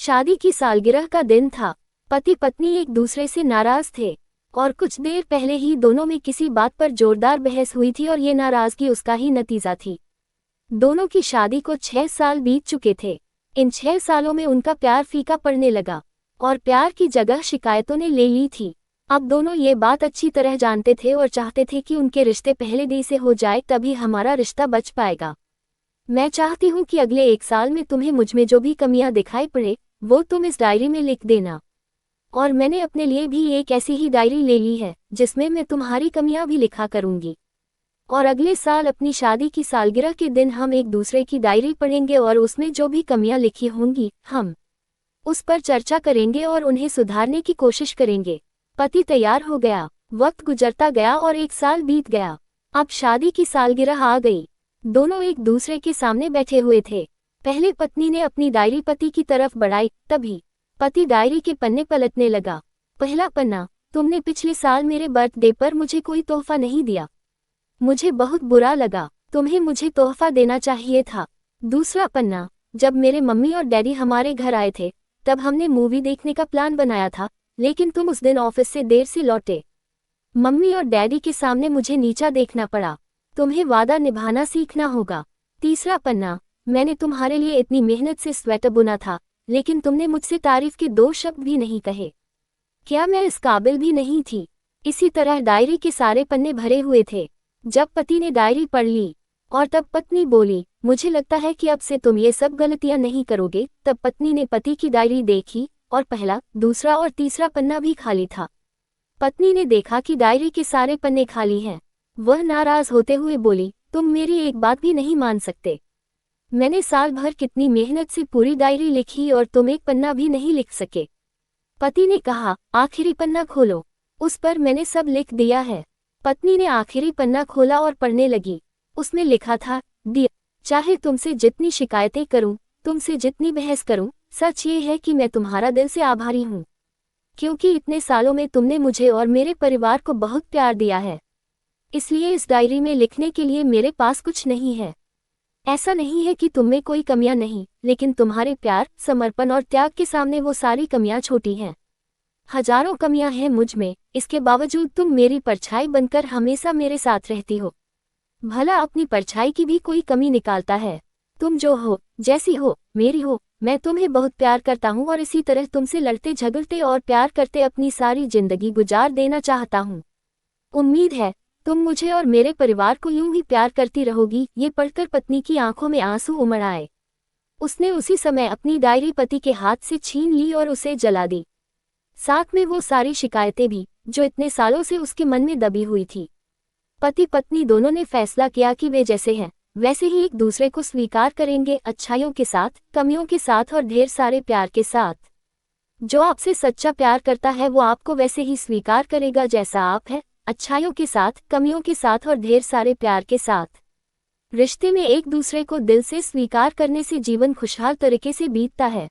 शादी की सालगिरह का दिन था। पति पत्नी एक दूसरे से नाराज थे और कुछ देर पहले ही दोनों में किसी बात पर जोरदार बहस हुई थी और ये नाराजगी उसका ही नतीजा थी। दोनों की शादी को 6 साल बीत चुके थे। इन 6 सालों में उनका प्यार फीका पड़ने लगा और प्यार की जगह शिकायतों ने ले ली थी। अब दोनों ये बात अच्छी तरह जानते थे और चाहते थे कि उनके रिश्ते पहले दिन से हो जाए, तभी हमारा रिश्ता बच पाएगा। मैं चाहती हूँ कि अगले 1 साल में तुम्हें मुझमें जो भी कमियां दिखाई पड़े वो तुम इस डायरी में लिख देना। और मैंने अपने लिए भी एक ऐसी ही डायरी ले ली है जिसमें मैं तुम्हारी कमियां भी लिखा करूंगी। और अगले साल अपनी शादी की सालगिरह के दिन हम एक दूसरे की डायरी पढ़ेंगे और उसमें जो भी कमियां लिखी होंगी हम उस पर चर्चा करेंगे और उन्हें सुधारने की कोशिश करेंगे। पति तैयार हो गया। वक्त गुजरता गया और 1 साल बीत गया। अब शादी की सालगिरह आ गई। दोनों एक दूसरे के सामने बैठे हुए थे। पहले पत्नी ने अपनी डायरी पति की तरफ बढ़ाई, तभी पति डायरी के पन्ने पलटने लगा। पहला पन्ना, तुमने पिछले साल मेरे बर्थडे पर मुझे कोई तोहफा नहीं दिया। मुझे बहुत बुरा लगा। तुम्हें मुझे तोहफा देना चाहिए था। दूसरा पन्ना, जब मेरे मम्मी और डैडी हमारे घर आए थे तब हमने मूवी देखने का प्लान बनाया था, लेकिन तुम उस दिन ऑफिस से देर से लौटे। मम्मी और डैडी के सामने मुझे नीचा देखना पड़ा। तुम्हें वादा निभाना सीखना होगा। तीसरा पन्ना, मैंने तुम्हारे लिए इतनी मेहनत से स्वेटर बुना था, लेकिन तुमने मुझसे तारीफ के 2 शब्द भी नहीं कहे। क्या मैं इस काबिल भी नहीं थी? इसी तरह डायरी के सारे पन्ने भरे हुए थे। जब पति ने डायरी पढ़ ली और तब पत्नी बोली, मुझे लगता है कि अब से तुम ये सब गलतियां नहीं करोगे। तब पत्नी ने पति की डायरी देखी और पहला, दूसरा और तीसरा पन्ना भी खाली था। पत्नी ने देखा कि डायरी के सारे पन्ने खाली हैं। वह नाराज होते हुए बोली, तुम मेरी एक बात भी नहीं मान सकते। मैंने साल भर कितनी मेहनत से पूरी डायरी लिखी और तुम एक पन्ना भी नहीं लिख सके। पति ने कहा, आखिरी पन्ना खोलो, उस पर मैंने सब लिख दिया है। पत्नी ने आखिरी पन्ना खोला और पढ़ने लगी। उसमें लिखा था, डियर, चाहे तुमसे जितनी शिकायतें करूं, तुमसे जितनी बहस करूं, सच ये है कि मैं तुम्हारा दिल से आभारी हूं, क्योंकि इतने सालों में तुमने मुझे और मेरे परिवार को बहुत प्यार दिया है। इसलिए इस डायरी में लिखने के लिए मेरे पास कुछ नहीं है। ऐसा नहीं है कि तुम में कोई कमियां नहीं, लेकिन तुम्हारे प्यार, समर्पण और त्याग के सामने वो सारी कमियां छोटी हैं। हजारों कमियां हैं मुझ में, इसके बावजूद तुम मेरी परछाई बनकर हमेशा मेरे साथ रहती हो। भला अपनी परछाई की भी कोई कमी निकालता है? तुम जो हो, जैसी हो, मेरी हो। मैं तुम्हें बहुत प्यार करता हूँ और इसी तरह तुमसे लड़ते झगड़ते और प्यार करते अपनी सारी जिंदगी गुजार देना चाहता हूँ। उम्मीद है तुम मुझे और मेरे परिवार को यूं ही प्यार करती रहोगी। ये पढ़कर पत्नी की आंखों में आंसू उमड़ आए। उसने उसी समय अपनी डायरी पति के हाथ से छीन ली और उसे जला दी, साथ में वो सारी शिकायतें भी जो इतने सालों से उसके मन में दबी हुई थी। पति पत्नी दोनों ने फैसला किया कि वे जैसे हैं वैसे ही एक दूसरे को स्वीकार करेंगे, अच्छाइयों के साथ, कमियों के साथ और ढेर सारे प्यार के साथ। जो आपसे सच्चा प्यार करता है वो आपको वैसे ही स्वीकार करेगा जैसा आप है, अच्छाइयों के साथ, कमियों के साथ और ढेर सारे प्यार के साथ। रिश्ते में एक दूसरे को दिल से स्वीकार करने से जीवन खुशहाल तरीके से बीतता है।